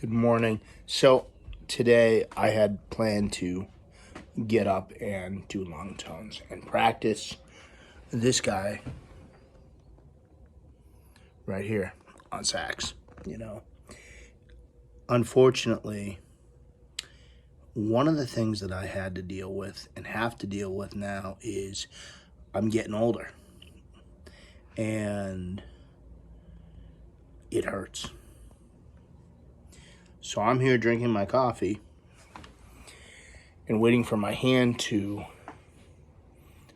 Good morning. So today I had planned to get up and do long tones and practice this guy right here on sax. Unfortunately, one of the things that I had to deal with and have to deal with now is I'm getting older and it hurts. So I'm here drinking my coffee and waiting for my hand to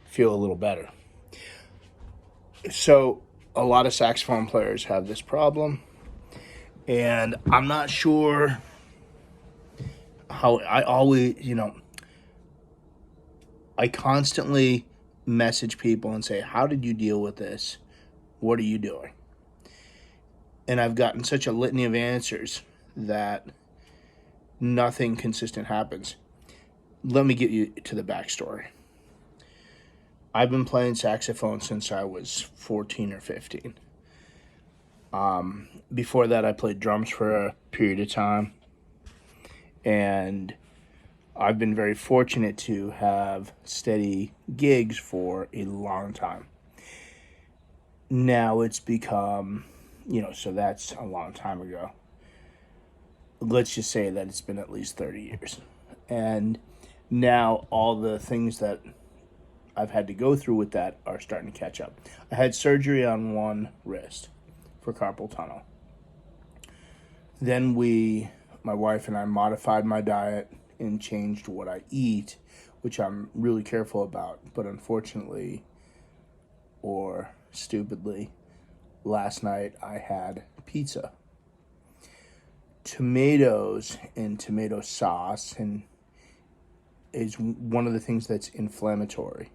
feel a little better. So a lot of saxophone players have this problem, and I'm not sure how. I constantly message people and say, how did you deal with this? What are you doing? And I've gotten such a litany of answers that nothing consistent happens. Let me get you to the backstory. I've been playing saxophone since I was 14 or 15. Before that, I played drums for a period of time. And I've been very fortunate to have steady gigs for a long time. Now it's become, so that's a long time ago. Let's just say that it's been at least 30 years. And now all the things that I've had to go through with that are starting to catch up. I had surgery on one wrist for carpal tunnel. Then my wife and I modified my diet and changed what I eat, which I'm really careful about. But unfortunately, or stupidly, last night I had pizza. Tomatoes and tomato sauce is one of the things that's inflammatory.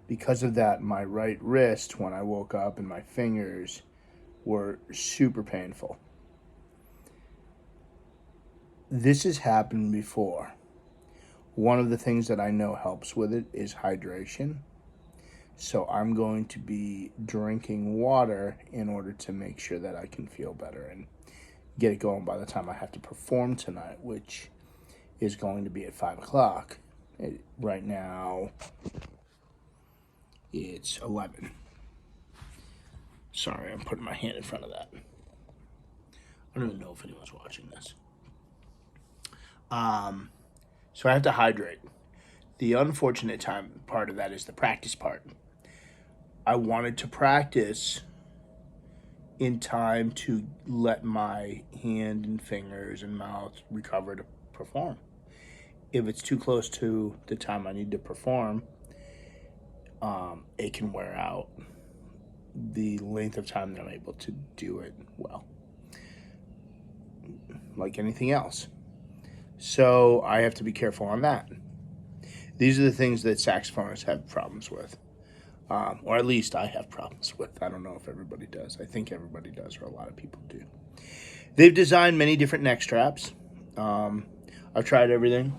Because of that, my right wrist, when I woke up, and my fingers were super painful. This has happened before. One of the things that I know helps with it is hydration. So I'm going to be drinking water in order to make sure that I can feel better and get it going by the time I have to perform tonight, which is going to be at 5 o'clock. Right now, it's 11. Sorry, I'm putting my hand in front of that. I don't even know if anyone's watching this. So I have to hydrate. The unfortunate part of that is the practice part. I wanted to practice in time to let my hand and fingers and mouth recover to perform. If it's too close to the time I need to perform, it can wear out the length of time that I'm able to do it well, like anything else. So I have to be careful on that. These are the things that saxophonists have problems with. Or at least I have problems with. I don't know if everybody does. I think everybody does, or a lot of people do. They've designed many different neck straps. I've tried everything.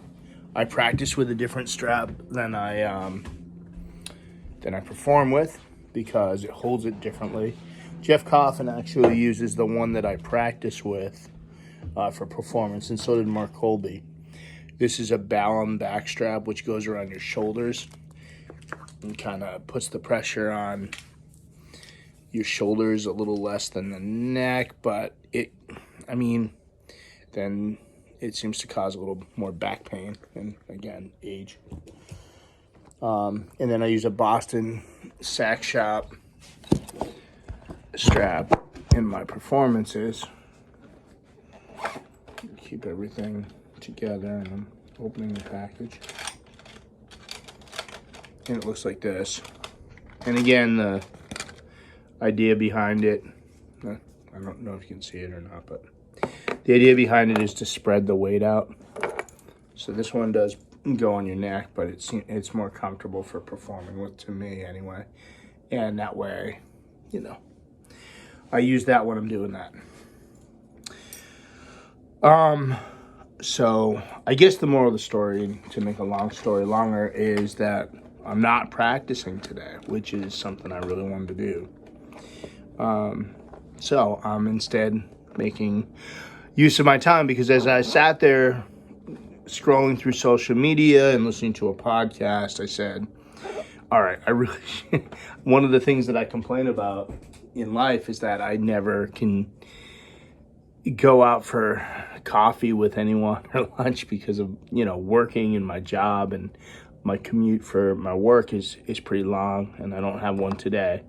I practice with a different strap than I perform with because it holds it differently. Jeff Coffin actually uses the one that I practice with for performance, and so did Mark Colby. This is a Ballum back strap, which goes around your shoulders and kind of puts the pressure on your shoulders a little less than the neck, but then it seems to cause a little more back pain, and again, age. And then I use a Boston Sax Shop strap in my performances. Keep everything together, and I'm opening the package. And it looks like this. And again, the idea behind it, I don't know if you can see it or not, but the idea behind it is to spread the weight out. So this one does go on your neck, but it's more comfortable for performing with, to me anyway. And that way, I use that when I'm doing that. So I guess the moral of the story, to make a long story longer, is that I'm not practicing today, which is something I really wanted to do. So I'm instead making use of my time, because as I sat there scrolling through social media and listening to a podcast, I said, all right, I really one of the things that I complain about in life is that I never can go out for coffee with anyone or lunch because of, working and my job, and my commute for my work is pretty long, and I don't have one today.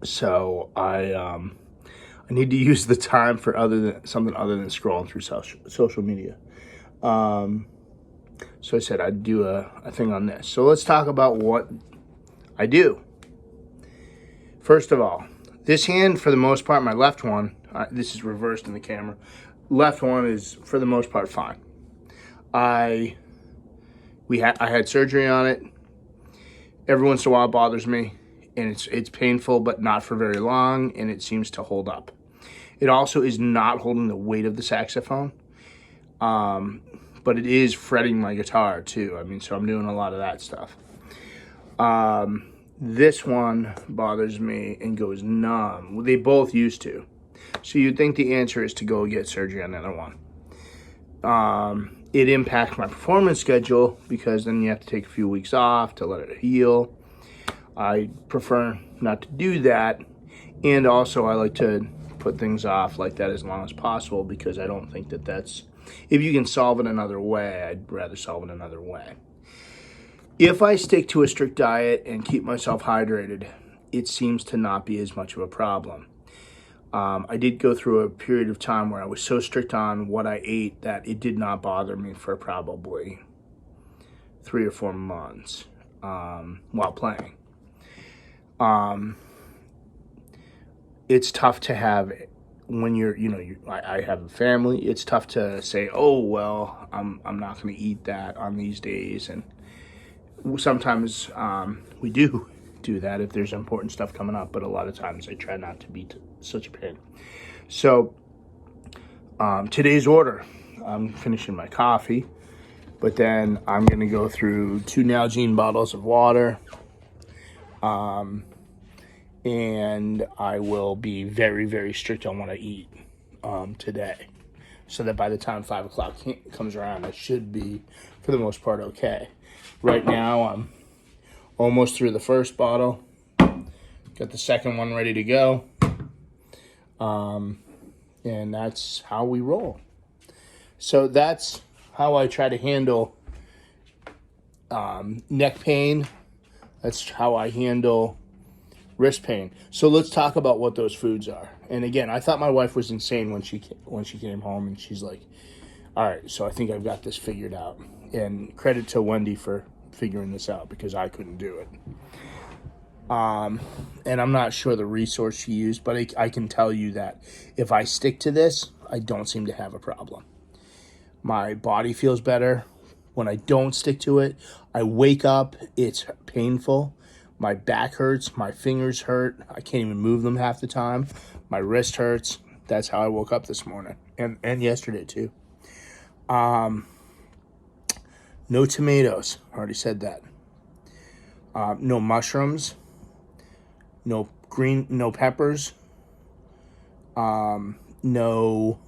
So I need to use the time for something other than scrolling through social media. So I said I'd do a thing on this. So let's talk about what I do. First of all, this hand, for the most part, my left one, this is reversed in the camera. Left one is, for the most part, fine. I had surgery on it. Every once in a while it bothers me, and it's painful, but not for very long, and it seems to hold up. It also is not holding the weight of the saxophone, but it is fretting my guitar too. So I'm doing a lot of that stuff. This one bothers me and goes numb. They both used to. So you'd think the answer is to go get surgery on the other one. It impacts my performance schedule, because then you have to take a few weeks off to let it heal. I prefer not to do that. And also I like to put things off like that as long as possible, because I don't think that's, if you can solve it another way, I'd rather solve it another way. If I stick to a strict diet and keep myself hydrated, it seems to not be as much of a problem. I did go through a period of time where I was so strict on what I ate that it did not bother me for probably 3 or 4 months while playing. It's tough to have, when I have a family, it's tough to say, oh, well, I'm not going to eat that on these days. And sometimes we do that if there's important stuff coming up, but a lot of times I try not to be such a pain. So today's order, I'm finishing my coffee, but then I'm going to go through 2 Nalgene bottles of water, and I will be very, very strict on what I eat today, so that by the time 5 o'clock comes around, I should be, for the most part, okay. Right now, I'm almost through the first bottle. Got the second one ready to go. And that's how we roll. So that's how I try to handle neck pain. That's how I handle wrist pain. So let's talk about what those foods are. And again, I thought my wife was insane when she came home, and she's like, all right, so I think I've got this figured out. And credit to Wendy for figuring this out, because I couldn't do it. And I'm not sure the resource she used, but I can tell you that if I stick to this, I don't seem to have a problem. My body feels better. When I don't stick to it, I wake up, it's painful. My back hurts, my fingers hurt. I can't even move them half the time. My wrist hurts. That's how I woke up this morning, and yesterday too. No tomatoes. I already said that. No mushrooms. No peppers. No,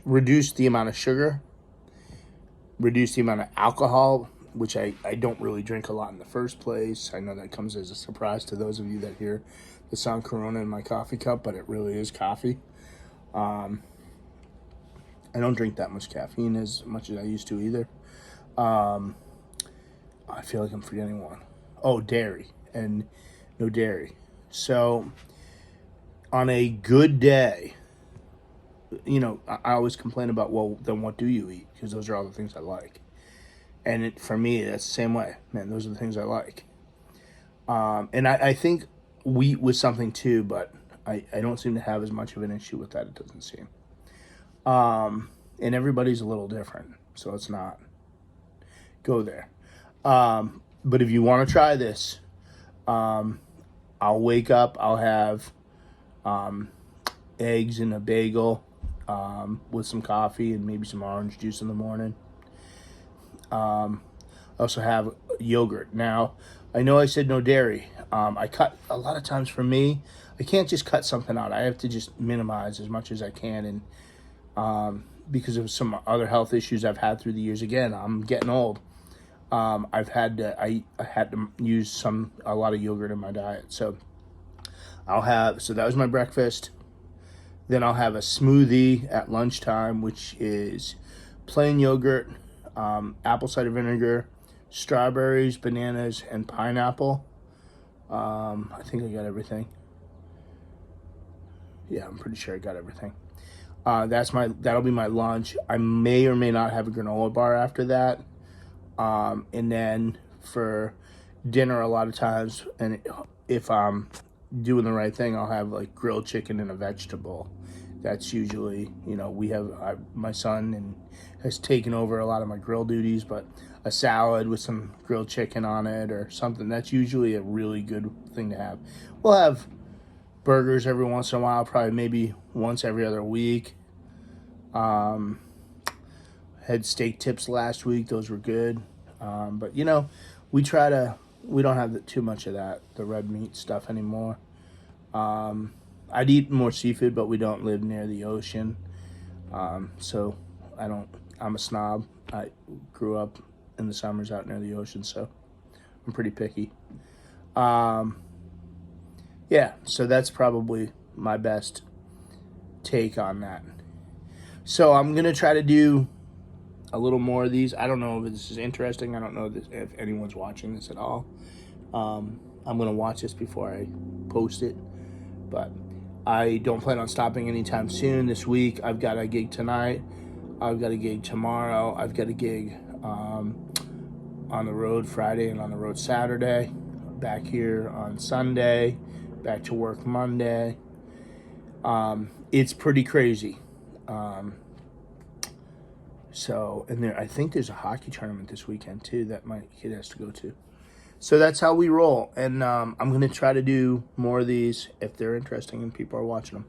reduce the amount of sugar. Reduce the amount of alcohol, which I don't really drink a lot in the first place. I know that comes as a surprise to those of you that hear the sound Corona in my coffee cup, but it really is coffee. I don't drink that much caffeine as much as I used to either. I feel like I'm forgetting one. Oh, dairy, and no dairy. So on a good day, I always complain about, well, then what do you eat? Because those are all the things I like. And for me, that's the same way. Man, those are the things I like. And I think wheat was something too, but I don't seem to have as much of an issue with that, it doesn't seem. And everybody's a little different, so let's not go there. But if you want to try this, I'll wake up, I'll have eggs and a bagel with some coffee and maybe some orange juice in the morning. I also have yogurt. Now, I know I said no dairy. A lot of times for me, I can't just cut something out. I have to just minimize as much as I can. And because of some other health issues I've had through the years, again, I'm getting old. I had to use a lot of yogurt in my diet. So so that was my breakfast. Then I'll have a smoothie at lunchtime, which is plain yogurt, apple cider vinegar, strawberries, bananas, and pineapple. I think I got everything. Yeah, I'm pretty sure I got everything. That'll be my lunch. I may or may not have a granola bar after that. And then for dinner, a lot of times, and if I'm doing the right thing, I'll have like grilled chicken and a vegetable. That's usually, my son has taken over a lot of my grill duties, but a salad with some grilled chicken on it or something, that's usually a really good thing to have. We'll have burgers every once in a while, probably maybe once every other week. Had steak tips last week. Those were good. But, we don't have too much of that, the red meat stuff anymore. I'd eat more seafood, but we don't live near the ocean. So I'm a snob. I grew up in the summers out near the ocean, so I'm pretty picky. Yeah, so that's probably my best take on that. So I'm going to try to do a little more of these. I don't know if this is interesting. I don't know if anyone's watching this at all. I'm going to watch this before I post it. But I don't plan on stopping anytime soon. This week, I've got a gig tonight. I've got a gig tomorrow. I've got a gig on the road Friday and on the road Saturday. Back here on Sunday. Back to work Monday. It's pretty crazy. I think there's a hockey tournament this weekend too that my kid has to go to. So that's how we roll. And I'm going to try to do more of these if they're interesting and people are watching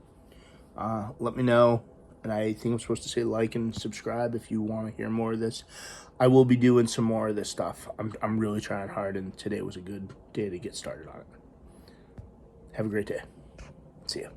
them. Let me know. And I think I'm supposed to say like and subscribe if you want to hear more of this. I will be doing some more of this stuff. I'm really trying hard, and today was a good day to get started on it. Have a great day. See ya.